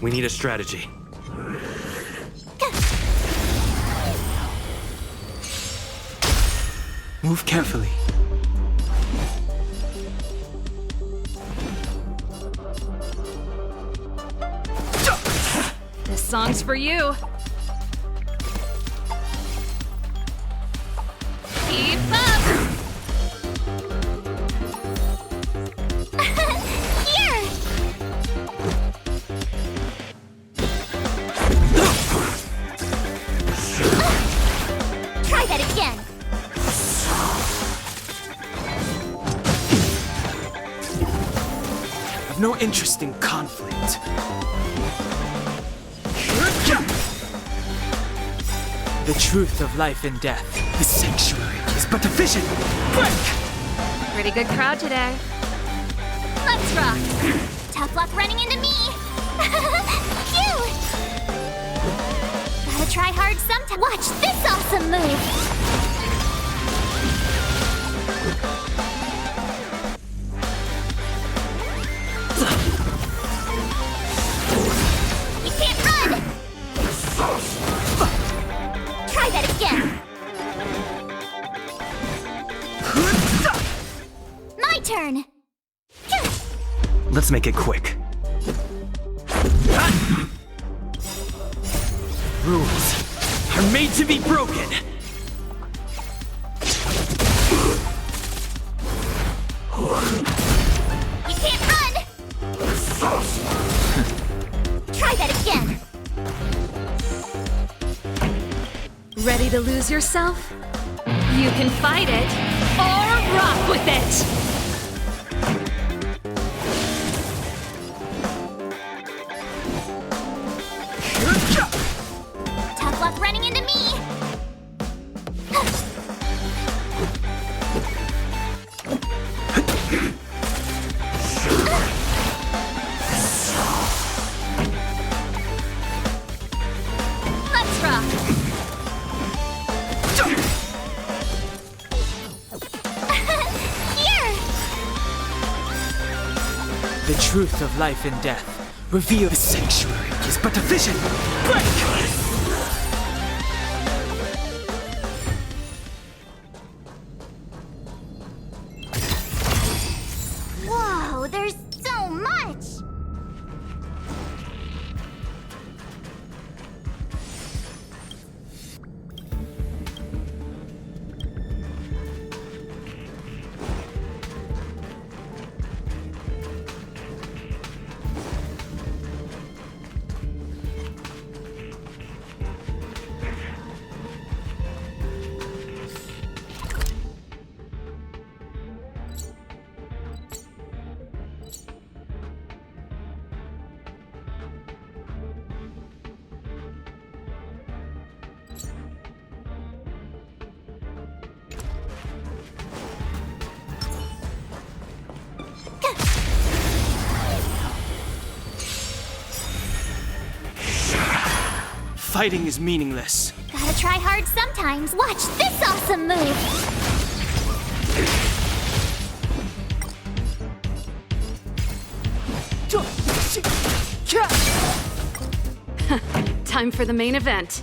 We need a strategy. Move carefully. This song's for you. Keep up! Here! Try that again. I've no interest in conflict. The truth of life and death. The sanctuary is but a vision. Break! Pretty good crowd today. Let's rock. Tough luck running into me. Phew! Gotta try hard sometime. Watch this awesome move. You can't run! Try that again. My turn. Let's make it quick. Rules are made to be broken. You can't run! Try that again. Ready to lose yourself? You can fight it or rock with it! Tough luck running into me. Let's rock. Here! The truth of life and death. Reveal the sanctuary is but a vision. Break! Whoa, there's so much! Fighting is meaningless. Gotta try hard sometimes. Watch this awesome move! Time for the main event.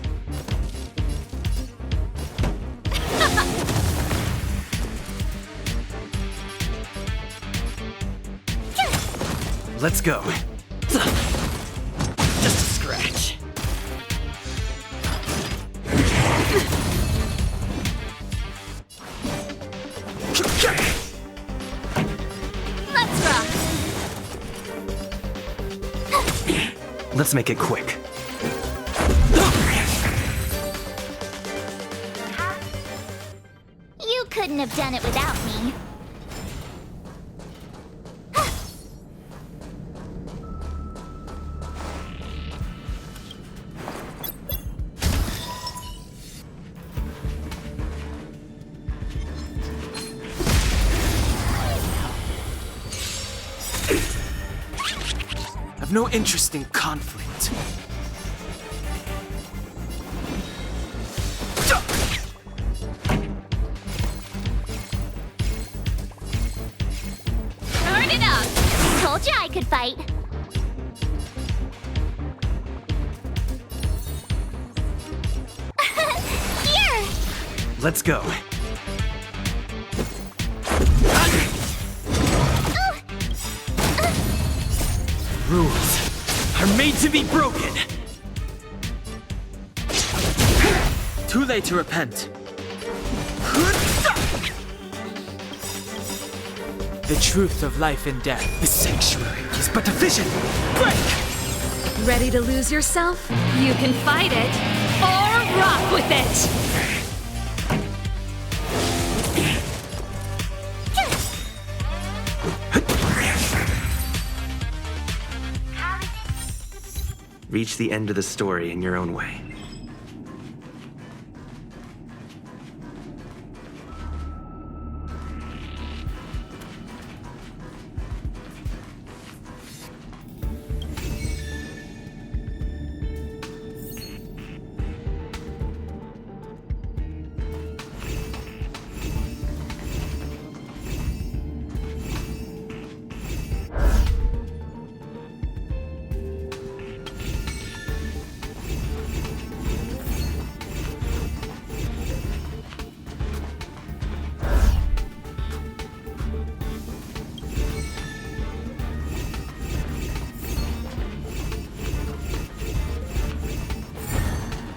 Let's go. Just a scratch. Let's rock. Let's make it quick. You couldn't have done it without me. I've no interest in conflict. Turn it up! Told you I could fight. Let's go. Rules are made to be broken. Too late to repent. The truth of life and death. The sanctuary is but a vision. Break! Ready to lose yourself? You can fight it or rock with it! Reach the end of the story in your own way.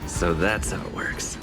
So that's how it works.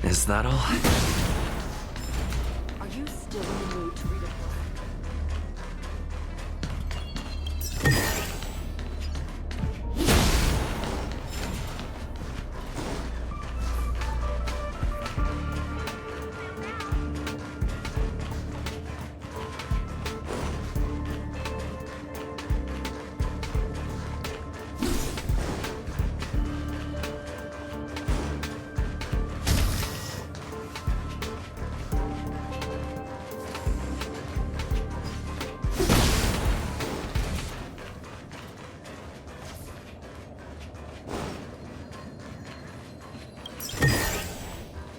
Is that all? Are you still in the mood to redeploy?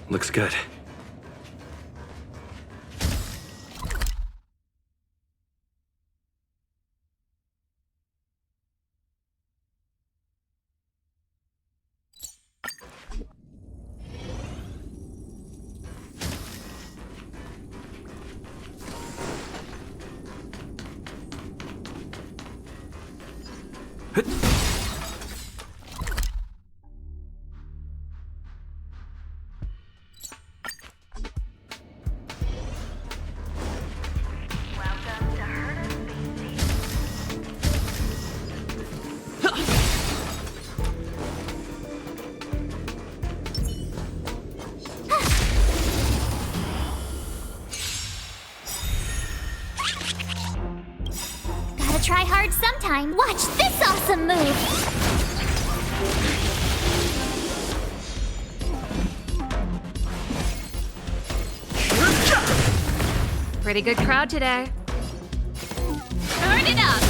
Looks good. Gotta try hard sometime. Watch this awesome move! Pretty good crowd today. Turn it up!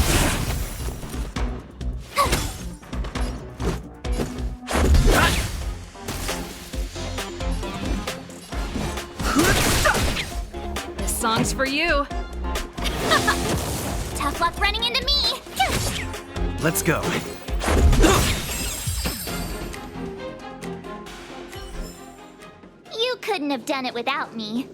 This song's for you. Tough luck running into me! Let's go. You couldn't have done it without me.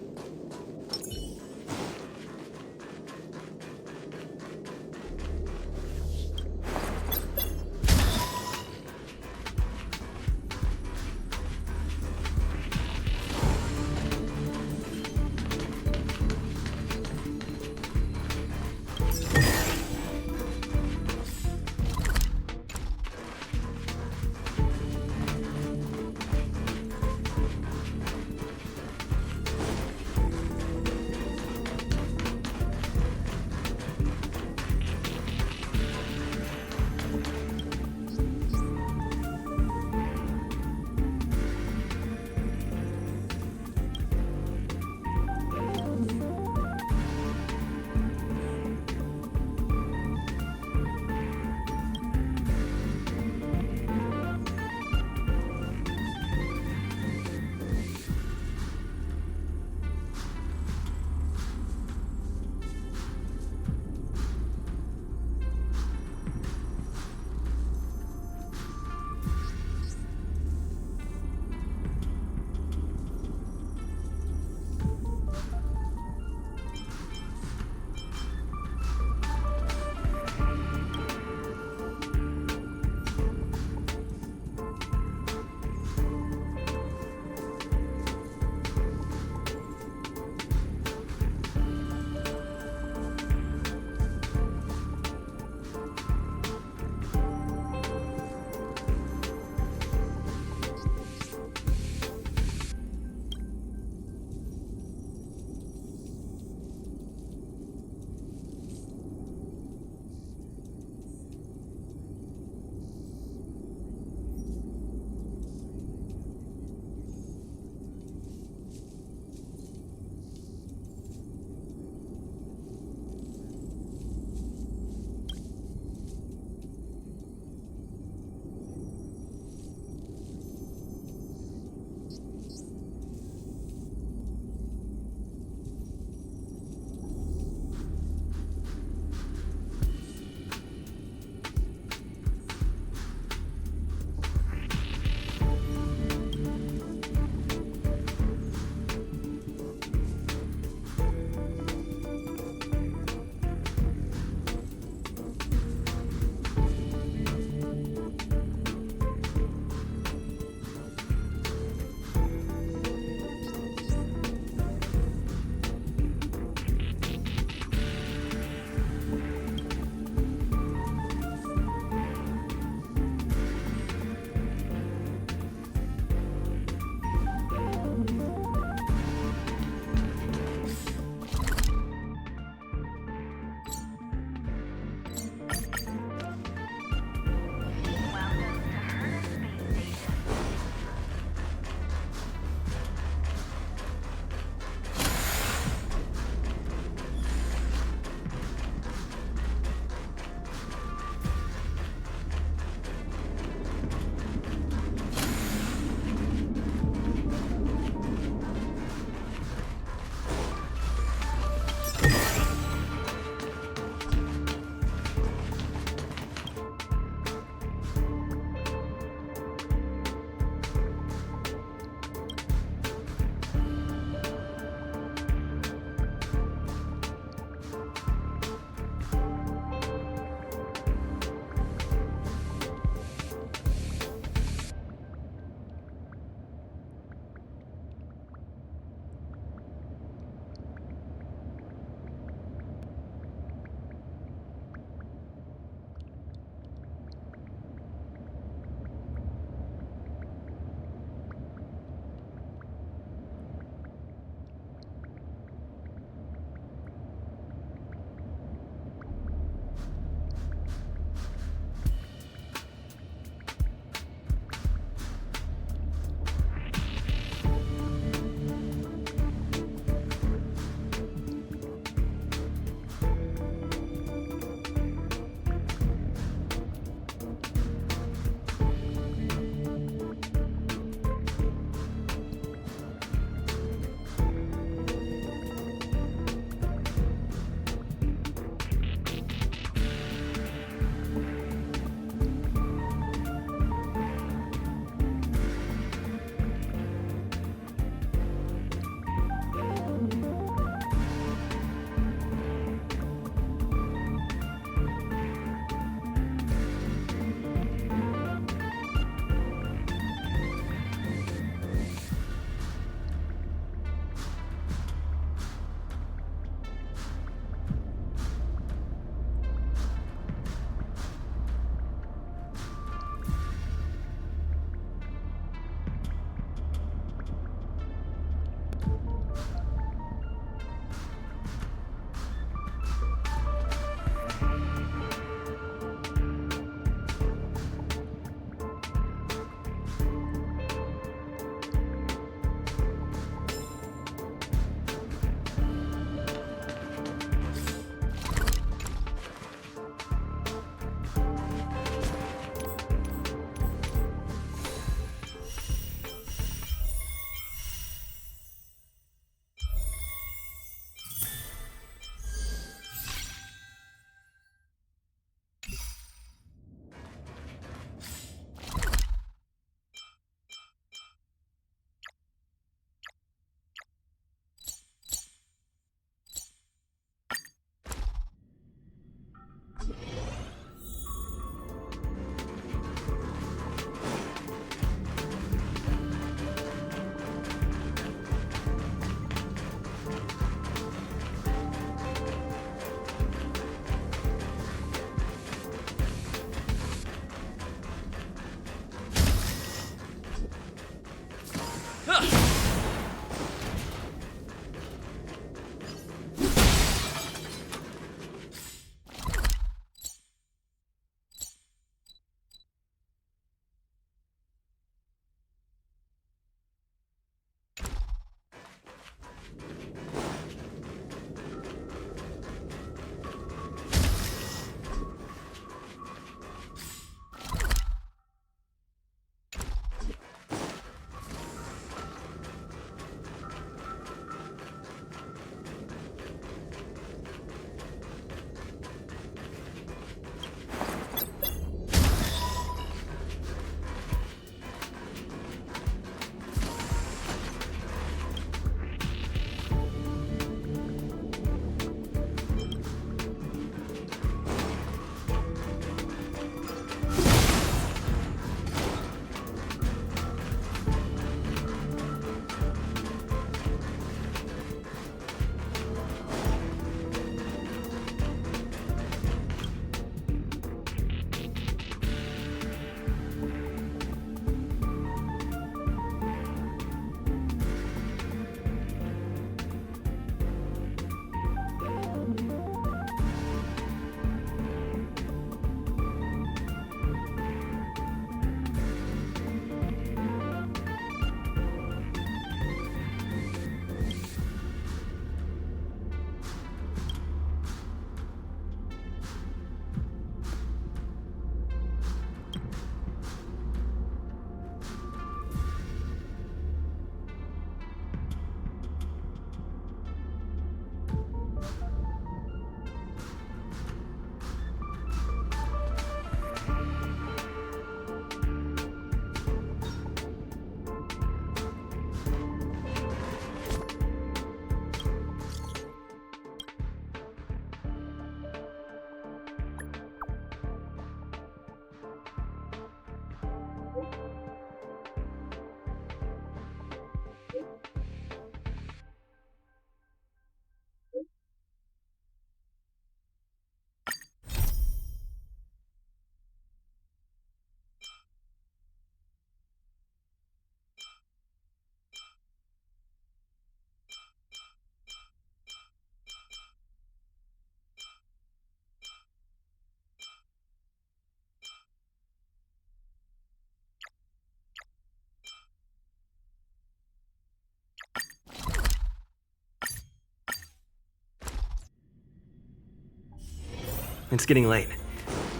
It's getting late.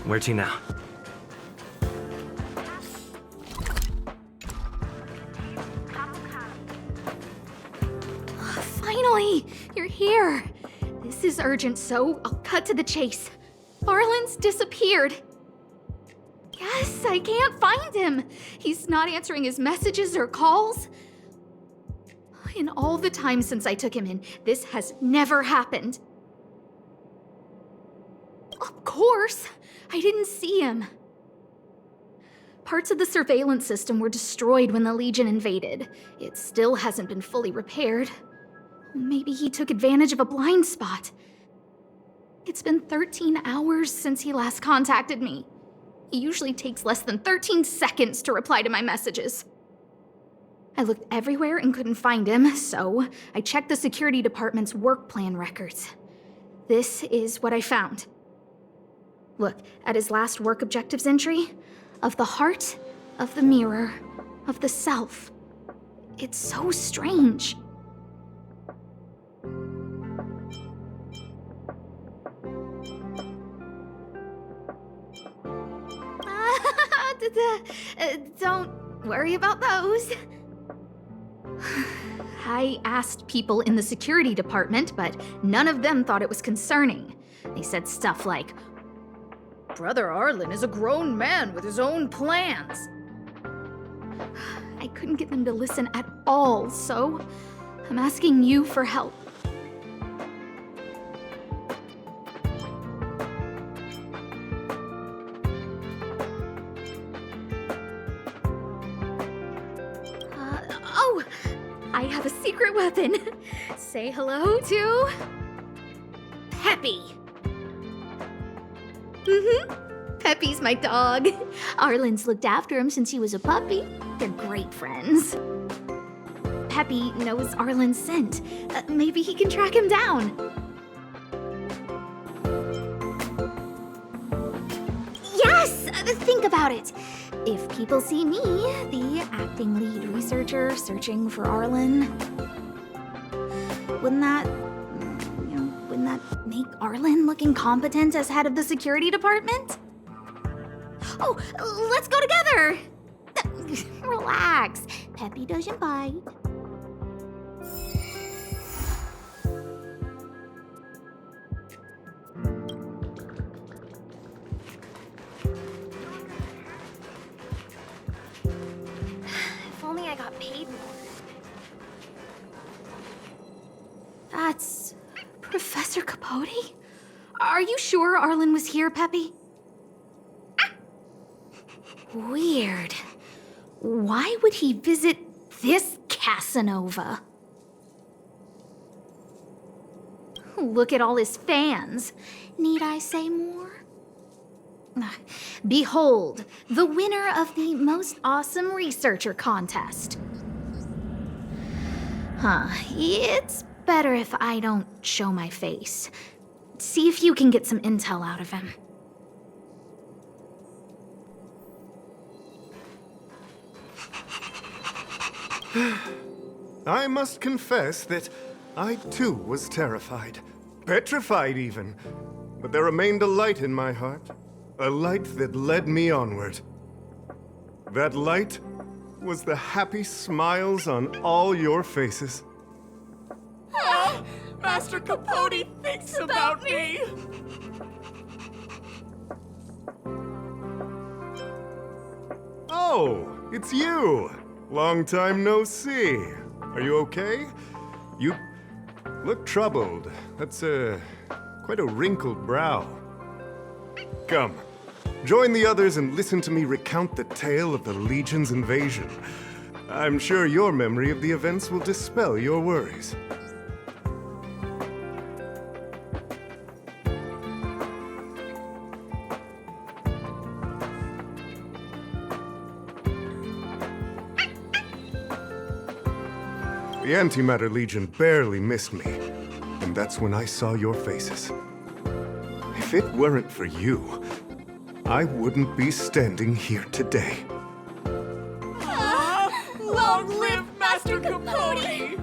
Where to now? Finally! You're here! This is urgent, so I'll cut to the chase. Arlen's disappeared. Yes, I can't find him. He's not answering his messages or calls. In all the time since I took him in, this has never happened. Of course, I didn't see him. Parts of the surveillance system were destroyed when the Legion invaded. It still hasn't been fully repaired. Maybe he took advantage of a blind spot. It's been 13 hours since he last contacted me. He usually takes less than 13 seconds to reply to my messages. I looked everywhere and couldn't find him, so I checked the security department's work plan records. This is what I found. Look at his last work objectives entry. Of the heart, of the mirror, of the self. It's so strange. Don't worry about those. I asked people in the security department, but none of them thought it was concerning. They said stuff like, "Brother Arlen is a grown man with his own plans." I couldn't get them to listen at all, so I'm asking you for help. I have a secret weapon. Say hello to Peppy. Peppy's my dog. Arlen's looked after him since he was a puppy. They're great friends. Peppy knows Arlen's scent. Maybe he can track him down. Yes! Think about it. If people see me, the acting lead researcher searching for Arlen, wouldn't that make Arlen look incompetent as head of the security department? Oh, let's go together! Relax. Peppy doesn't bite. If only I got paid more. That's Professor Capote? Are you sure Arlen was here, Peppy? Weird. Why would he visit this Casanova? Look at all his fans. Need I say more? Behold, the winner of the most awesome researcher contest. It's better if I don't show my face. See if you can get some intel out of him. I must confess that I too was terrified. Petrified even. But there remained a light in my heart. A light that led me onward. That light was the happy smiles on all your faces. Master Capote thinks about me! Oh, it's you! Long time no see. Are you okay? You look troubled. That's quite a wrinkled brow. Come, join the others and listen to me recount the tale of the Legion's invasion. I'm sure your memory of the events will dispel your worries. The Antimatter Legion barely missed me, and that's when I saw your faces. If it weren't for you, I wouldn't be standing here today. Long live Master Capote!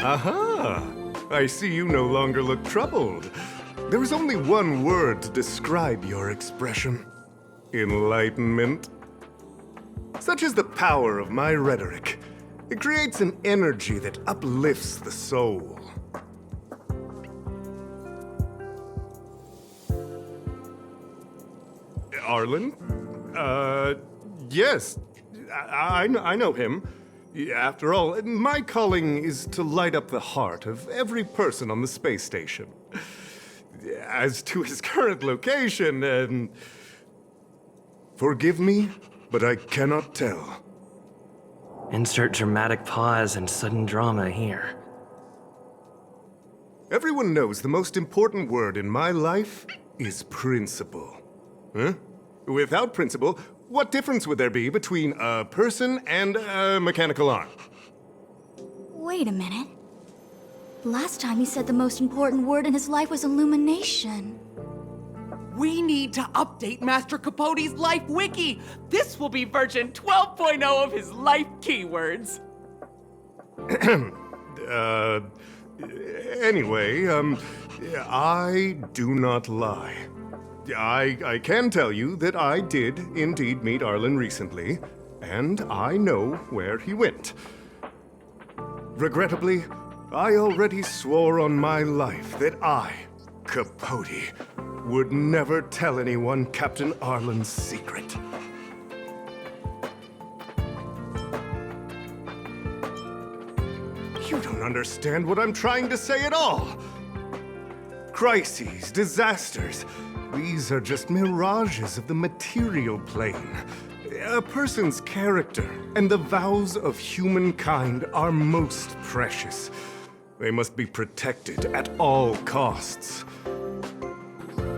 Aha! I see you no longer look troubled. There is only one word to describe your expression. Enlightenment. Such is the power of my rhetoric. It creates an energy that uplifts the soul. Arlen? Yes. I know him. After all, my calling is to light up the heart of every person on the space station. As to his current location, forgive me, but I cannot tell. Insert dramatic pause and sudden drama here. Everyone knows the most important word in my life is principle. Huh? Without principle, what difference would there be between a person and a mechanical arm? Wait a minute. Last time he said the most important word in his life was illumination. We need to update Master Capote's Life Wiki. This will be version 12.0 of his life keywords. Anyway, I do not lie. I can tell you that I did indeed meet Arlen recently, and I know where he went. Regrettably, I already swore on my life that I, Capote, would never tell anyone Captain Arlen's secret. You don't understand what I'm trying to say at all. Crises, disasters, these are just mirages of the material plane. A person's character and the vows of humankind are most precious. They must be protected at all costs.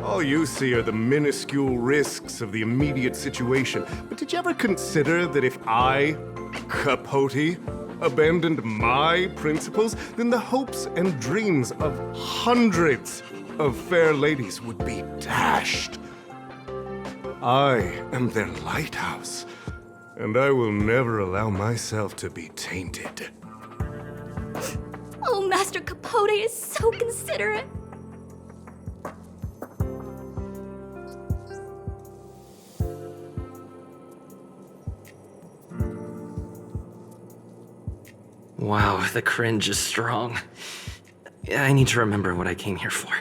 All you see are the minuscule risks of the immediate situation. But did you ever consider that if I, Capote, abandoned my principles, then the hopes and dreams of hundreds of fair ladies would be dashed? I am their lighthouse, and I will never allow myself to be tainted. Oh, Master Capote is so considerate. Wow, the cringe is strong. I need to remember what I came here for.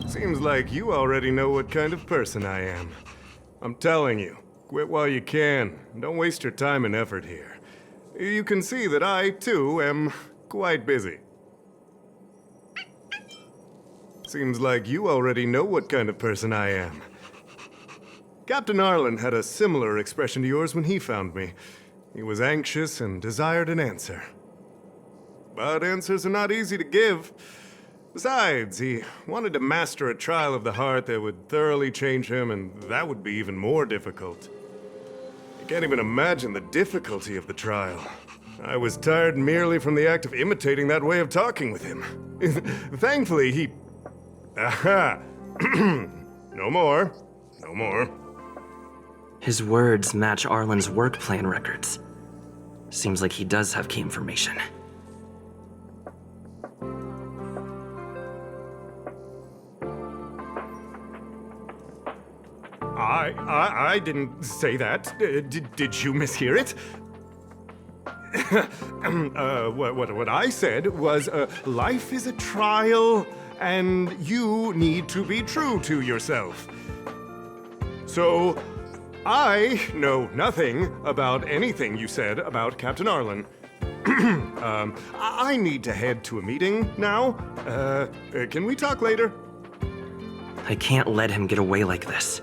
Seems like you already know what kind of person I am. I'm telling you, quit while you can. Don't waste your time and effort here. You can see that I, too, am quite busy. Seems like you already know what kind of person I am. Captain Arlen had a similar expression to yours when he found me. He was anxious and desired an answer. But answers are not easy to give. Besides, he wanted to master a trial of the heart that would thoroughly change him, and that would be even more difficult. I can't even imagine the difficulty of the trial. I was tired merely from the act of imitating that way of talking with him. Thankfully, he... Aha! No more. No more. His words match Arlen's work plan records. Seems like he does have key information. I didn't say that. Did you mishear it? What I said was, life is a trial, and you need to be true to yourself. So, I know nothing about anything you said about Captain Arlen. I need to head to a meeting now. Can we talk later? I can't let him get away like this.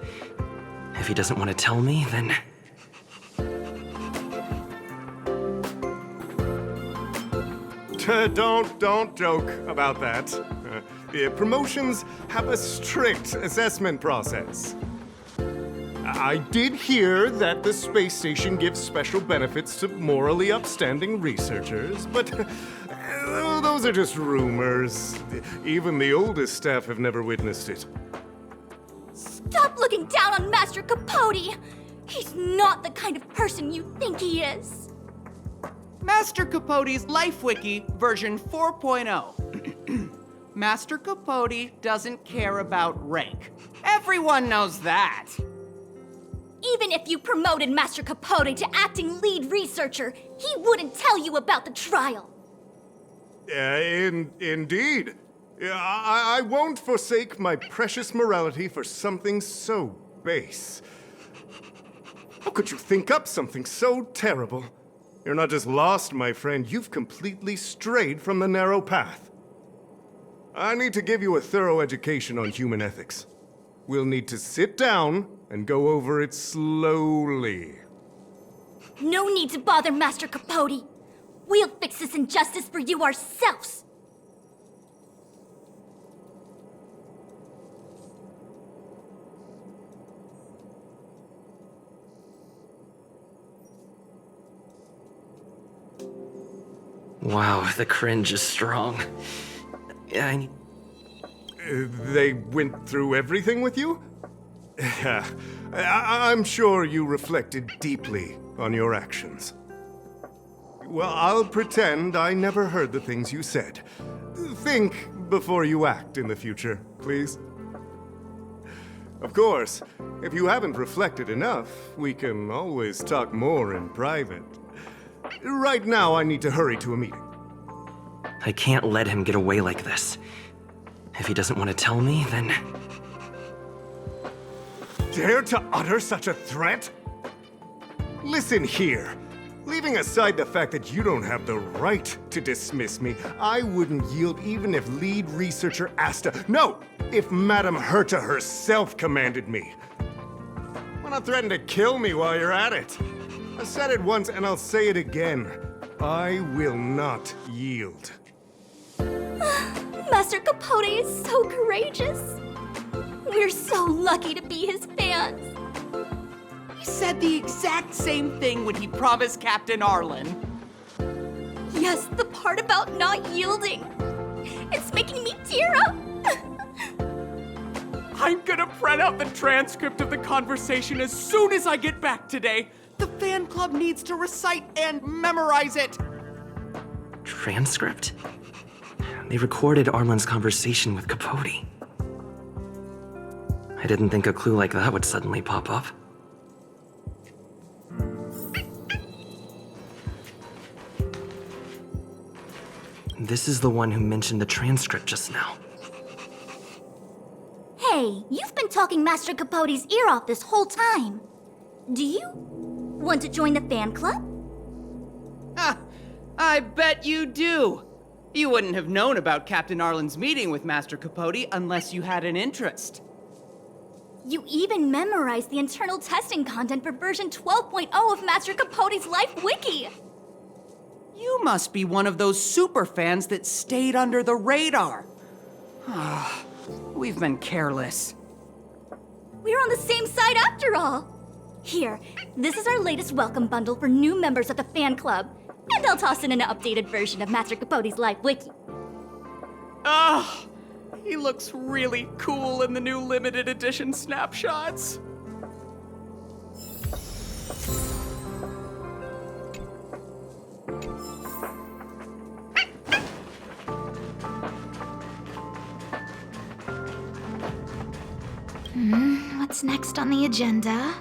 If he doesn't want to tell me, then... Don't joke about that. Promotions have a strict assessment process. I did hear that the space station gives special benefits to morally upstanding researchers, but those are just rumors. Even the oldest staff have never witnessed it. Stop looking down on Master Capote! He's not the kind of person you think he is. Master Capote's Life Wiki version 4.0. Master Capote doesn't care about rank. Everyone knows that. Even if you promoted Master Capote to acting lead researcher, he wouldn't tell you about the trial. Indeed. I won't forsake my precious morality for something so base. How could you think up something so terrible? You're not just lost, my friend, you've completely strayed from the narrow path. I need to give you a thorough education on human ethics. We'll need to sit down and go over it slowly. No need to bother Master Capote. We'll fix this injustice for you ourselves. Wow, the cringe is strong. Yeah, I need... They went through everything with you? I'm sure you reflected deeply on your actions. Well, I'll pretend I never heard the things you said. Think before you act in the future, please. Of course, if you haven't reflected enough, we can always talk more in private. Right now, I need to hurry to a meeting. I can't let him get away like this. If he doesn't want to tell me, then... Dare to utter such a threat? Listen here. Leaving aside the fact that you don't have the right to dismiss me, I wouldn't yield even if lead researcher Asta... No! If Madame Herta herself commanded me. Why not threaten to kill me while you're at it? I said it once and I'll say it again. I will not yield. Master Capote is so courageous. We're so lucky to be his fans. He said the exact same thing when he promised Captain Arlen. Yes, the part about not yielding. It's making me tear up. I'm gonna print out the transcript of the conversation as soon as I get back today. The fan club needs to recite and memorize it. Transcript? They recorded Arlen's conversation with Capote. I didn't think a clue like that would suddenly pop up. This is the one who mentioned the transcript just now. Hey, you've been talking Master Capote's ear off this whole time. Do you want to join the fan club? Ah, I bet you do. You wouldn't have known about Captain Arlen's meeting with Master Capote unless you had an interest. You even memorized the internal testing content for version 12.0 of Master Capote's Life Wiki. You must be one of those super fans that stayed under the radar. Ah, we've been careless. We're on the same side after all. Here, this is our latest welcome bundle for new members of the fan club. And I'll toss in an updated version of Master Capote's Life Wiki. Ah, he looks really cool in the new limited edition snapshots. What's next on the agenda?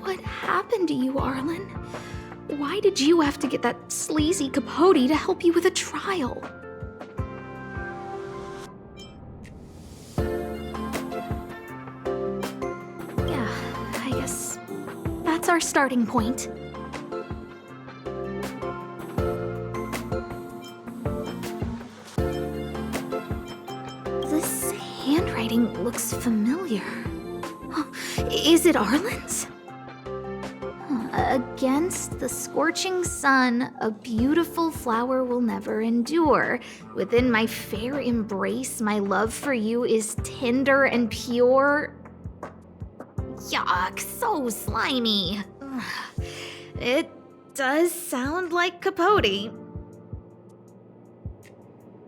What happened to you, Arlen? Why did you have to get that sleazy Capote to help you with a trial? That's our starting point. This handwriting looks familiar. Is it Arlen's? Against the scorching sun, a beautiful flower will never endure. Within my fair embrace, my love for you is tender and pure. Yuck, so slimy. It does sound like Capote.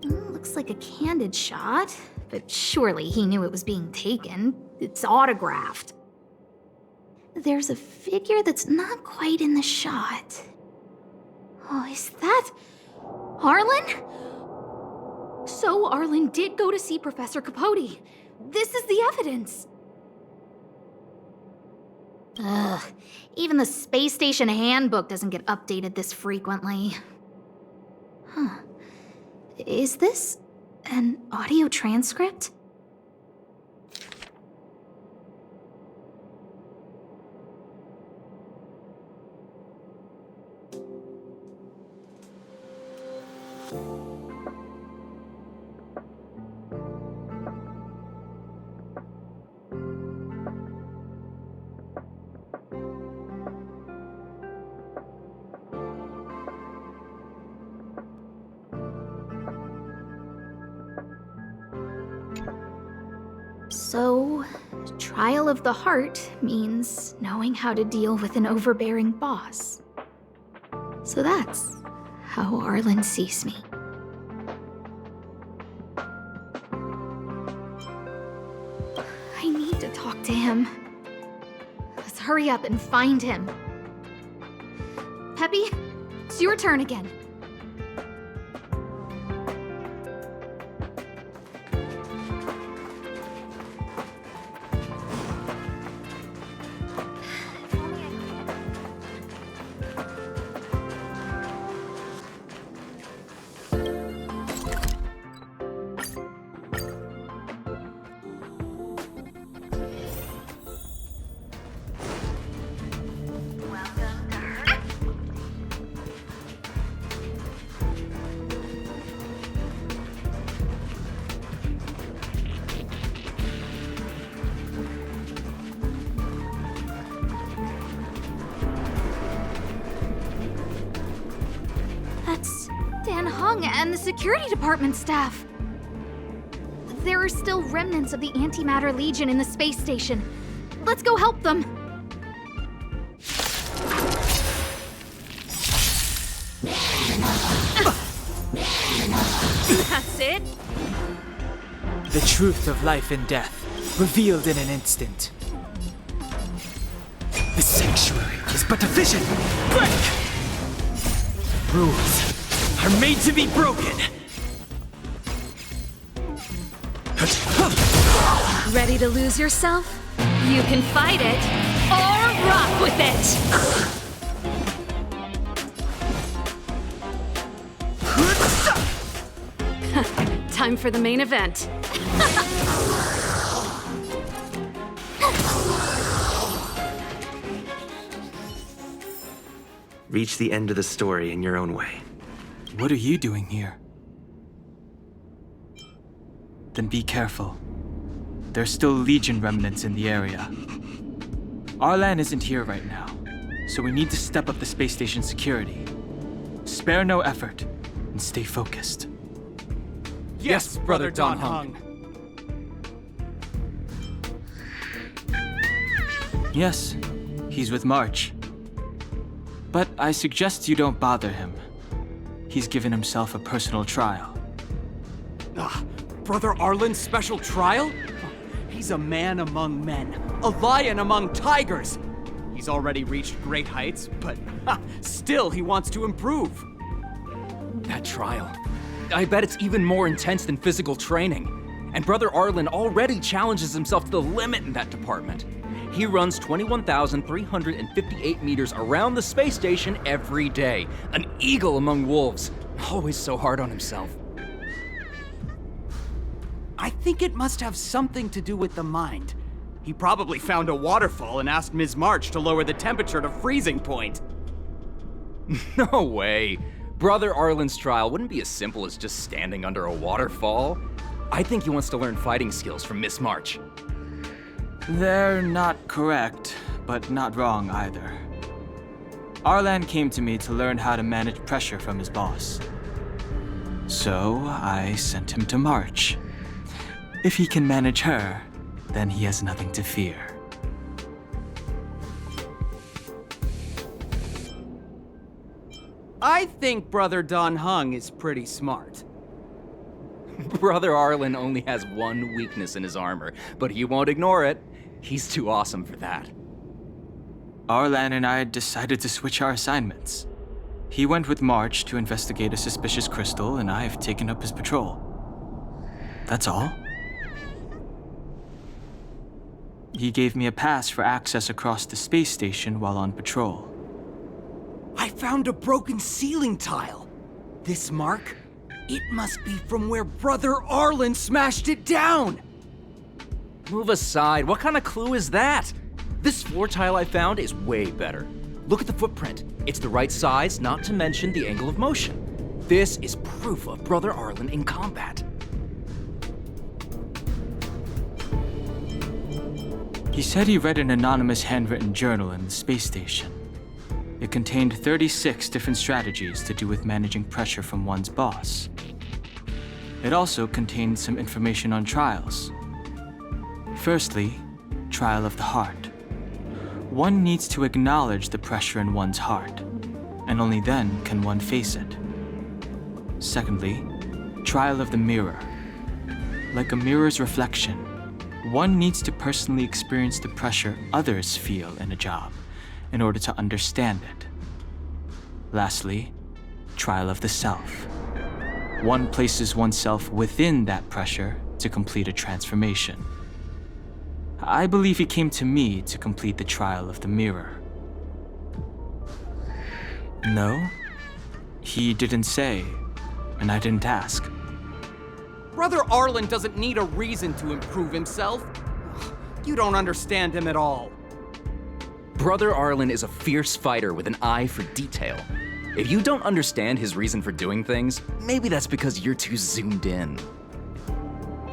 Looks like a candid shot, but surely he knew it was being taken. It's autographed. There's a figure that's not quite in the shot. Oh, is that Arlen? So Arlen did go to see Professor Capote. This is the evidence. Ugh, even the space station handbook doesn't get updated this frequently. Huh. Is this an audio transcript? So, trial of the heart means knowing how to deal with an overbearing boss. So that's how Arlen sees me. I need to talk to him. Let's hurry up and find him. Peppy, it's your turn again. That's Dan Hung and the security department staff. There are still remnants of the Antimatter Legion in the space station. Let's go help them. That's it? The truth of life and death, revealed in an instant. The sanctuary is but a vision. Break! Rules are made to be broken. Ready to lose yourself? You can fight it, or rock with it! Time for the main event. Reach the end of the story in your own way. What are you doing here? Then be careful. There's still Legion remnants in the area. Arlan isn't here right now, so we need to step up the space station security. Spare no effort, and stay focused. Yes, Brother Don Hung. Yes, he's with March. But I suggest you don't bother him. He's given himself a personal trial. Brother Arlen's special trial? He's a man among men, a lion among tigers. He's already reached great heights, but still he wants to improve. That trial. I bet it's even more intense than physical training. And Brother Arlen already challenges himself to the limit in that department. He runs 21,358 meters around the space station every day. An eagle among wolves. Always so hard on himself. I think it must have something to do with the mind. He probably found a waterfall and asked Ms. March to lower the temperature to freezing point. No way. Brother Arlen's trial wouldn't be as simple as just standing under a waterfall. I think he wants to learn fighting skills from Miss March. They're not correct, but not wrong either. Arlan came to me to learn how to manage pressure from his boss. So I sent him to March. If he can manage her, then he has nothing to fear. I think Brother Don Hung is pretty smart. Brother Arlen only has one weakness in his armor, but he won't ignore it. He's too awesome for that. Arlan and I decided to switch our assignments. He went with March to investigate a suspicious crystal, and I've taken up his patrol. That's all. He gave me a pass for access across the space station while on patrol. I found a broken ceiling tile. This mark? It must be from where Brother Arlen smashed it down! Move aside, what kind of clue is that? This floor tile I found is way better. Look at the footprint. It's the right size, not to mention the angle of motion. This is proof of Brother Arlen in combat. He said he read an anonymous handwritten journal in the space station. It contained 36 different strategies to do with managing pressure from one's boss. It also contained some information on trials. Firstly, trial of the heart. One needs to acknowledge the pressure in one's heart, and only then can one face it. Secondly, trial of the mirror. Like a mirror's reflection, one needs to personally experience the pressure others feel in a job in order to understand it. Lastly, trial of the self. One places oneself within that pressure to complete a transformation. I believe he came to me to complete the trial of the mirror. No, he didn't say, and I didn't ask. Brother Arlen doesn't need a reason to improve himself. You don't understand him at all. Brother Arlen is a fierce fighter with an eye for detail. If you don't understand his reason for doing things, maybe that's because you're too zoomed in.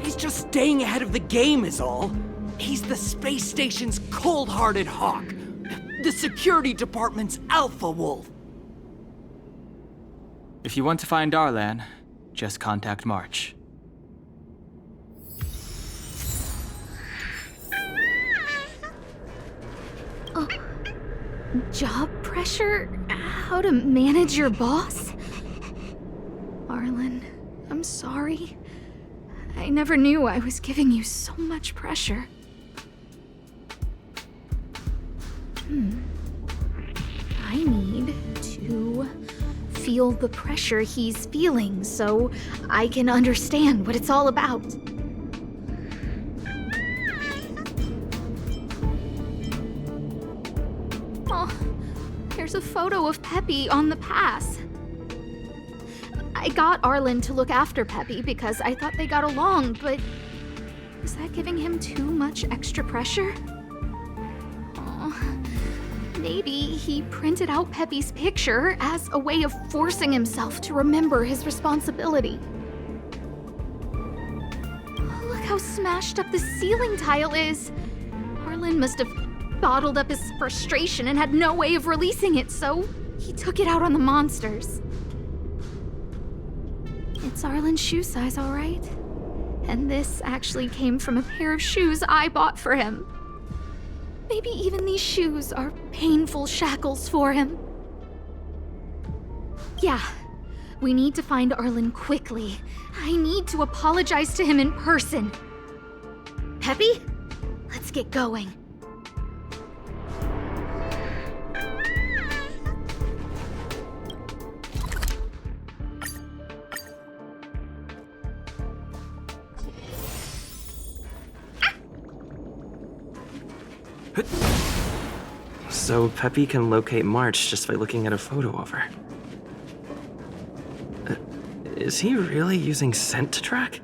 He's just staying ahead of the game is all. He's the space station's cold-hearted hawk. The security department's alpha wolf. If you want to find Arlan, just contact March. Job pressure? How to manage your boss? Arlen, I'm sorry. I never knew I was giving you so much pressure. I need to feel the pressure he's feeling so I can understand what it's all about. Oh, there's a photo of Peppy on the pass. I got Arlen to look after Peppy because I thought they got along, but is that giving him too much extra pressure? Maybe he printed out Peppy's picture as a way of forcing himself to remember his responsibility. Look how smashed up the ceiling tile is. Arlen must have bottled up his frustration and had no way of releasing it, so he took it out on the monsters. It's Arlen's shoe size, all right? And this actually came from a pair of shoes I bought for him. Maybe even these shoes are painful shackles for him. Yeah, we need to find Arlen quickly. I need to apologize to him in person. Peppy, let's get going. So Peppy can locate March just by looking at a photo of her. Is he really using scent to track?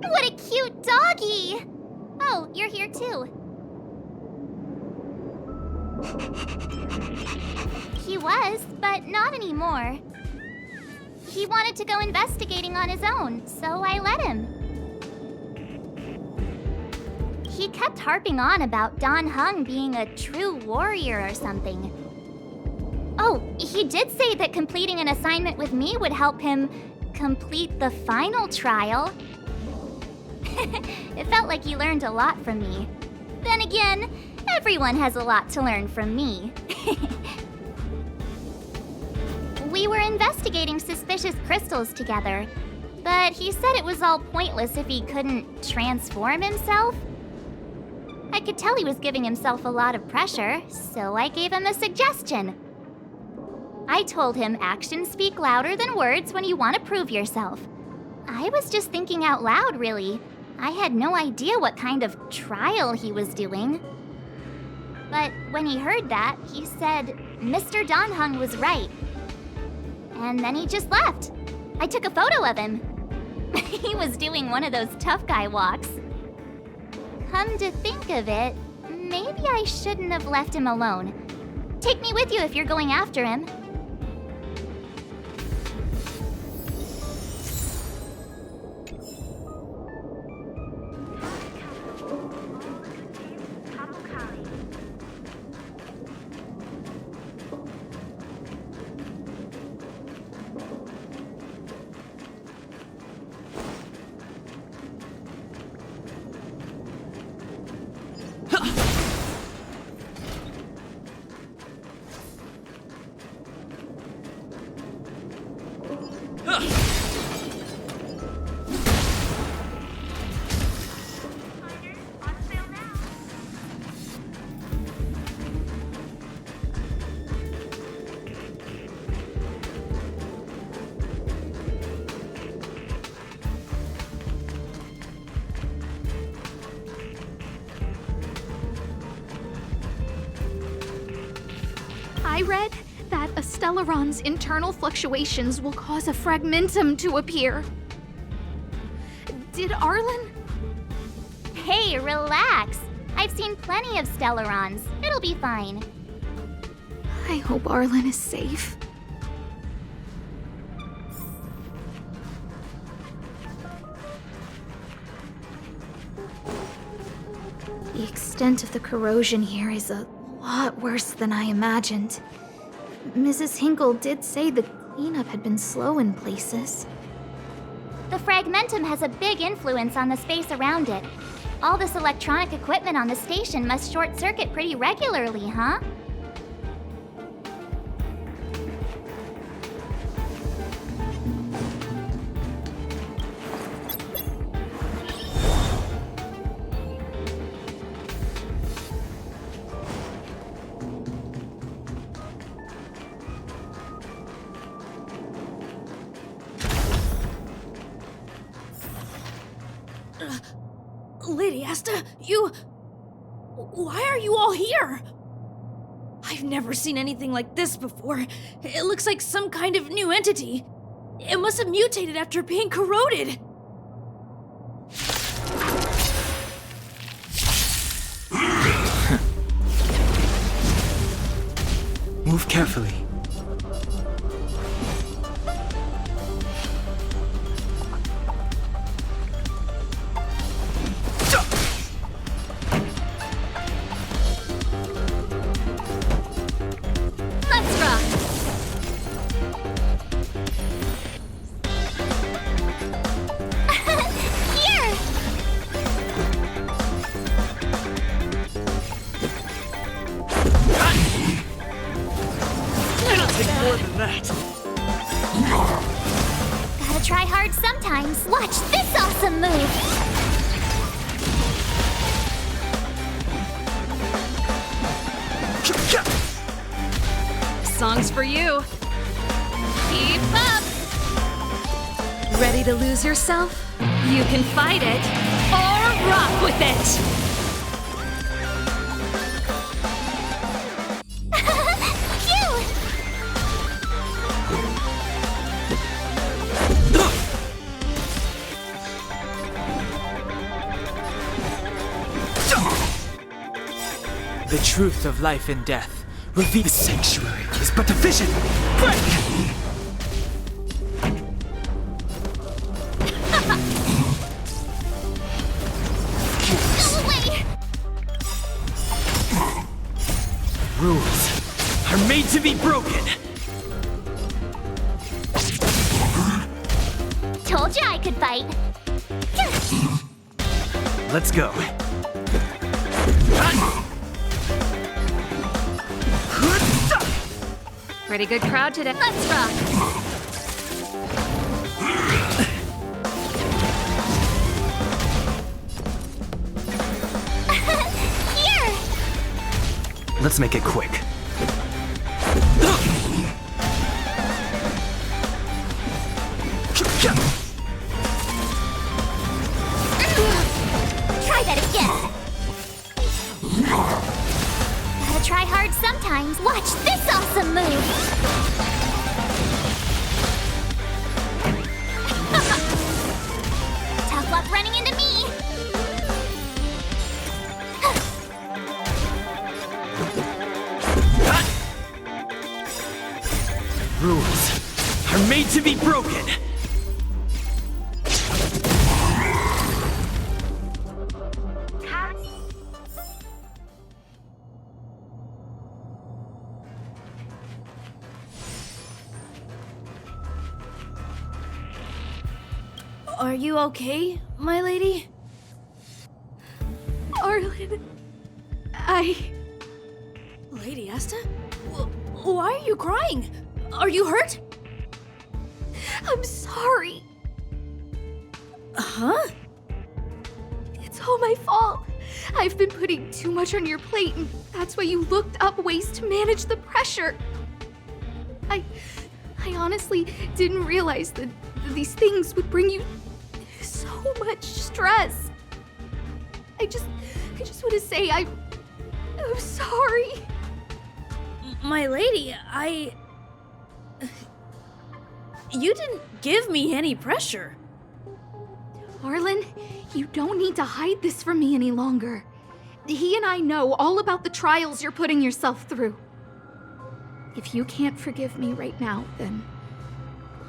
What a cute doggy! Oh, you're here too. He was, but not anymore. He wanted to go investigating on his own, so I let him. He kept harping on about Don Hung being a true warrior or something. Oh, Oh, he did say that completing an assignment with me would help him complete the final trial. It felt like he learned a lot from me. Then again, everyone has a lot to learn from me. We were investigating suspicious crystals together, but he said it was all pointless if he couldn't transform himself. I could tell he was giving himself a lot of pressure, so I gave him a suggestion. I told him actions speak louder than words when you want to prove yourself. I was just thinking out loud, really. I had no idea what kind of trial he was doing. But when he heard that, he said Mr. Donhung was right. And then he just left. I took a photo of him. He was doing one of those tough guy walks. Come to think of it, maybe I shouldn't have left him alone. Take me with you if you're going after him. I read that a Stellaron's internal fluctuations will cause a fragmentum to appear. Did Arlen? Hey, relax. I've seen plenty of Stellarons. It'll be fine. I hope Arlen is safe. The extent of the corrosion here is a lot worse than I imagined. Mrs. Hinkle did say the cleanup had been slow in places. The fragmentum has a big influence on the space around it. All this electronic equipment on the station must short circuit pretty regularly, huh? Lady Asta, why are you all here? I've never seen anything like this before. It looks like some kind of new entity. It must have mutated after being corroded. Move carefully. Let's rock! Here! It'll take more than that. Gotta try hard sometimes. Watch this awesome move! Song's for you. Keep up! Ready to lose yourself? You can fight it or rock with it. Phew! The truth of life and death. Reveal the sanctuary is but a vision. Break! Go away! Rules are made to be broken. could fight. Let's go. Pretty good crowd today. Let's rock. Here! Let's make it quick. Try that again. Gotta try hard sometimes. Watch this awesome move. Tough luck running into me. Rules are made to be broken. Are you okay, my lady? Arlen, Lady Asta? Why are you crying? Are you hurt? I'm sorry. Huh? It's all my fault. I've been putting too much on your plate, and that's why you looked up ways to manage the pressure. I honestly didn't realize that these things would bring you so much stress. I just want to say I'm sorry. My lady, You didn't give me any pressure. Arlen, you don't need to hide this from me any longer. He and I know all about the trials you're putting yourself through. If you can't forgive me right now, then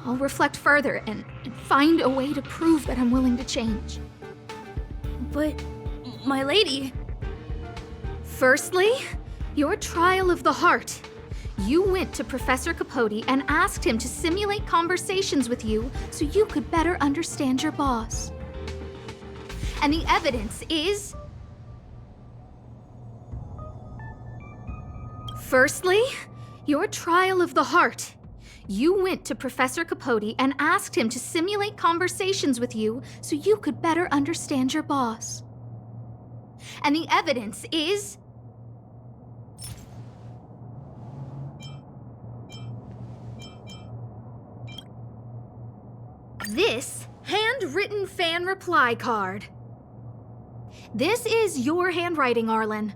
I'll reflect further and find a way to prove that I'm willing to change. But, my lady... Firstly, your trial of the heart. You went to Professor Capote and asked him to simulate conversations with you so you could better understand your boss. And the evidence is... Firstly, your trial of the heart. You went to Professor Capote and asked him to simulate conversations with you so you could better understand your boss. And the evidence is... this handwritten fan reply card. This is your handwriting, Arlen.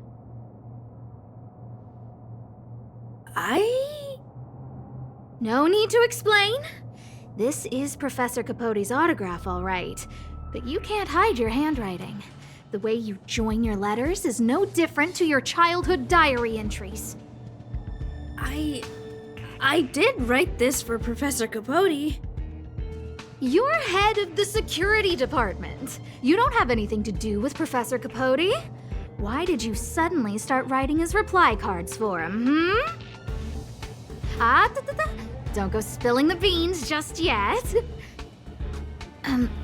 No need to explain. This is Professor Capote's autograph, all right. But you can't hide your handwriting. The way you join your letters is no different to your childhood diary entries. I did write this for Professor Capote. You're head of the security department. You don't have anything to do with Professor Capote. Why did you suddenly start writing his reply cards for him, Don't go spilling the beans just yet.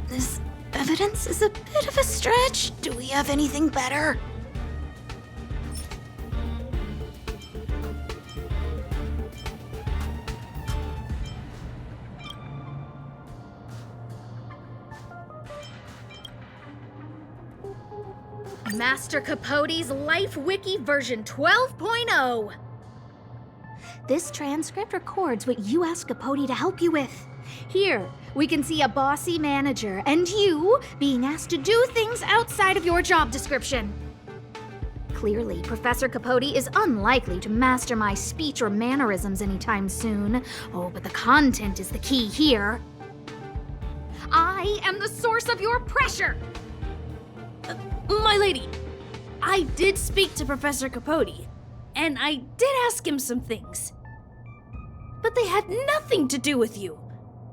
This evidence is a bit of a stretch. Do we have anything better? Master Capote's Life Wiki version 12.0. This transcript records what you asked Capote to help you with. Here, we can see a bossy manager and you being asked to do things outside of your job description. Clearly, Professor Capote is unlikely to master my speech or mannerisms anytime soon. Oh, but the content is the key here. I am the source of your pressure! My lady, I did speak to Professor Capote, and I did ask him some things. But they had nothing to do with you.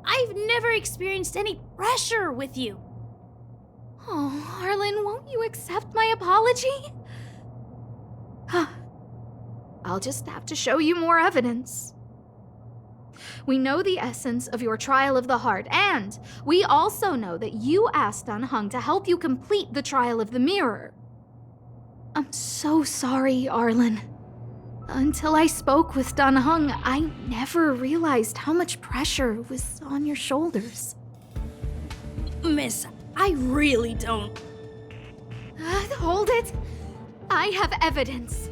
I've never experienced any pressure with you. Oh, Arlen, won't you accept my apology? I'll just have to show you more evidence. We know the essence of your trial of the heart, and we also know that you asked Danheng to help you complete the trial of the mirror. I'm so sorry, Arlen. Until I spoke with Danheng, I never realized how much pressure was on your shoulders. Miss, I really don't. Hold it! I have evidence.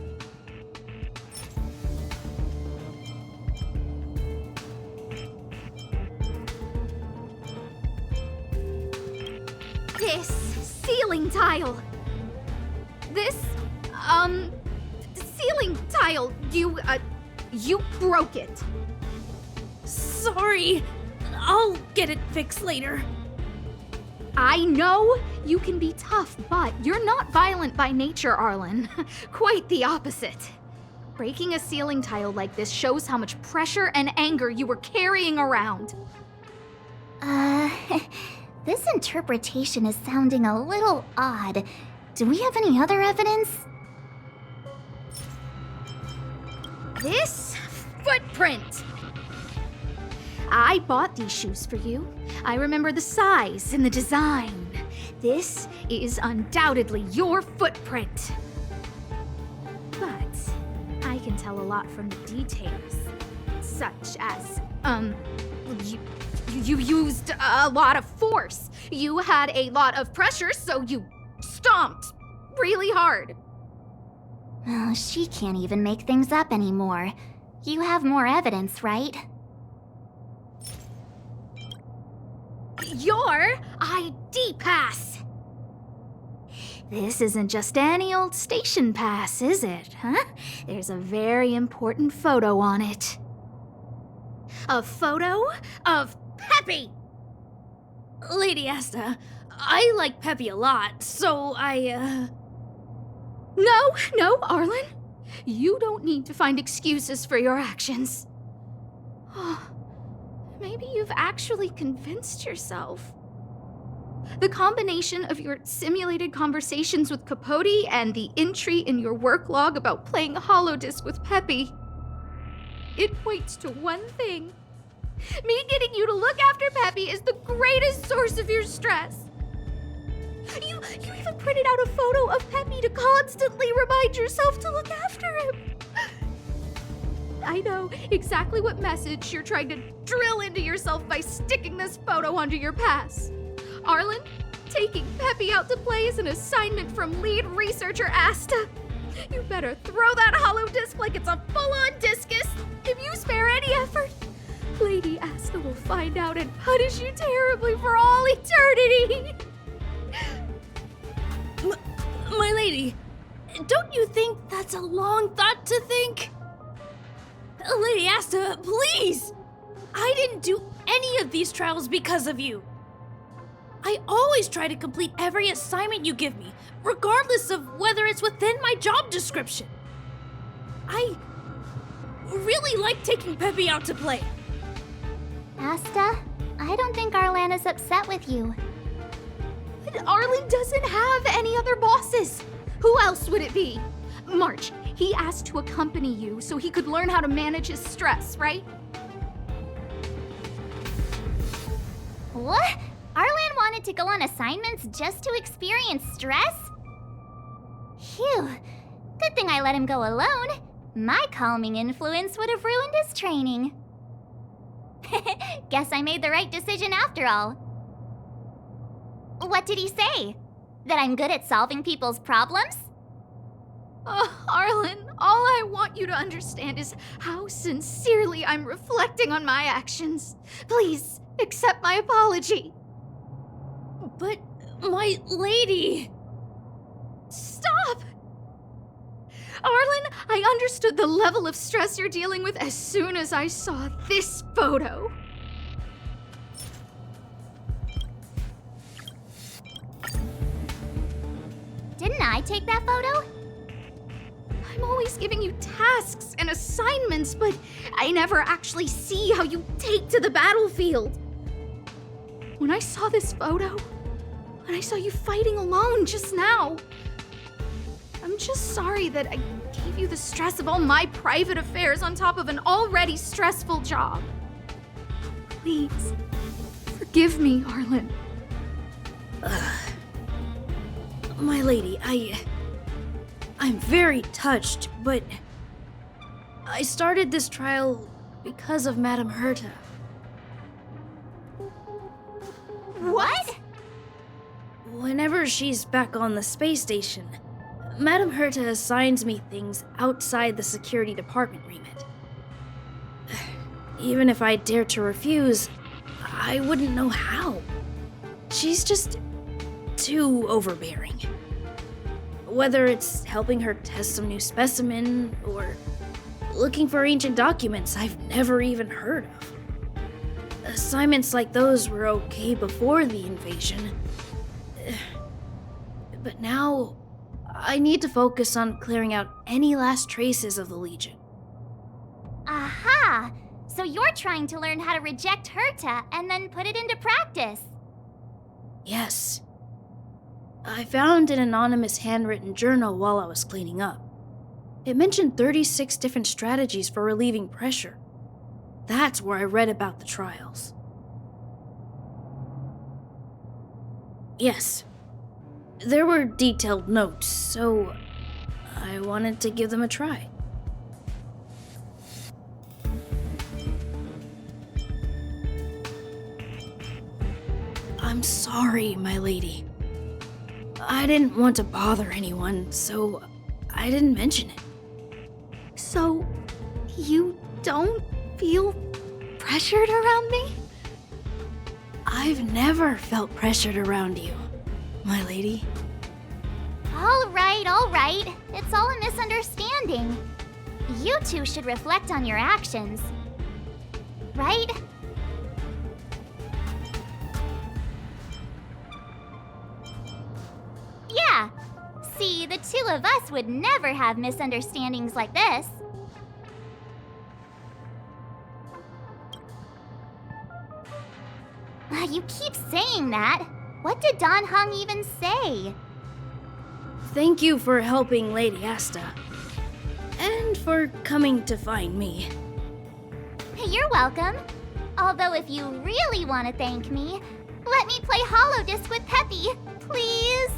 This ceiling tile. This, ceiling tile. You broke it. Sorry. I'll get it fixed later. I know you can be tough, but you're not violent by nature, Arlen. Quite the opposite. Breaking a ceiling tile like this shows how much pressure and anger you were carrying around. This interpretation is sounding a little odd. Do we have any other evidence? This footprint! I bought these shoes for you. I remember the size and the design. This is undoubtedly your footprint. But I can tell a lot from the details, such as, you used a lot of force. You had a lot of pressure, so you stomped really hard. Oh, she can't even make things up anymore. You have more evidence, right? Your ID pass! This isn't just any old station pass, is it, huh? There's a very important photo on it. A photo of Peppy! Lady Asta, I like Peppy a lot, so No, Arlen. You don't need to find excuses for your actions. Maybe you've actually convinced yourself. The combination of your simulated conversations with Capote and the entry in your work log about playing holodisc with Peppy, it points to one thing. Me getting you to look after Peppy is the greatest source of your stress. You even printed out a photo of Peppy to constantly remind yourself to look after him. I know exactly what message you're trying to drill into yourself by sticking this photo onto your pass. Arlen, taking Peppy out to play is an assignment from lead researcher Asta. You better throw that hollow disc like it's a full-on discus. If you spare any effort, Lady Asta will find out and punish you terribly for all eternity. My lady, don't you think that's a long thought to think? Lady Asta, please! I didn't do any of these trials because of you. I always try to complete every assignment you give me, regardless of whether it's within my job description. I really like taking Peppy out to play. Asta, I don't think Arlan is upset with you. But Arlen doesn't have any other bosses. Who else would it be? March, he asked to accompany you so he could learn how to manage his stress, right? What? Arlan wanted to go on assignments just to experience stress? Phew. Good thing I let him go alone. My calming influence would have ruined his training. Guess I made the right decision after all. What did he say? That I'm good at solving people's problems? Oh, Arlen, all I want you to understand is how sincerely I'm reflecting on my actions. Please, accept my apology. But, my lady... Stop! Arlen, I understood the level of stress you're dealing with as soon as I saw this photo. Didn't I take that photo? I'm always giving you tasks and assignments, but I never actually see how you take to the battlefield. When I saw this photo, when I saw you fighting alone just now, I'm just sorry that I gave you the stress of all my private affairs on top of an already stressful job. Please, forgive me, Arlen. My lady, I'm very touched, but I started this trial because of Madame Herta. What? Whenever she's back on the space station, Madame Herta assigns me things outside the security department remit. Even if I dared to refuse, I wouldn't know how. She's just too overbearing. Whether it's helping her test some new specimen or looking for ancient documents I've never even heard of. Assignments like those were okay before the invasion. But now, I need to focus on clearing out any last traces of the Legion. Aha! So you're trying to learn how to reject Herta and then put it into practice. Yes. I found an anonymous handwritten journal while I was cleaning up. It mentioned 36 different strategies for relieving pressure. That's where I read about the trials. Yes. There were detailed notes, so I wanted to give them a try. I'm sorry, my lady. I didn't want to bother anyone, so I didn't mention it. So, you don't feel pressured around me? I've never felt pressured around you, my lady. All right. It's all a misunderstanding. You two should reflect on your actions. Right? Yeah. See, the two of us would never have misunderstandings like this. You keep saying that. What did Don Hung even say? Thank you for helping Lady Asta. And for coming to find me. You're welcome. Although if you really want to thank me, let me play Hollow Disc with Peppy, please.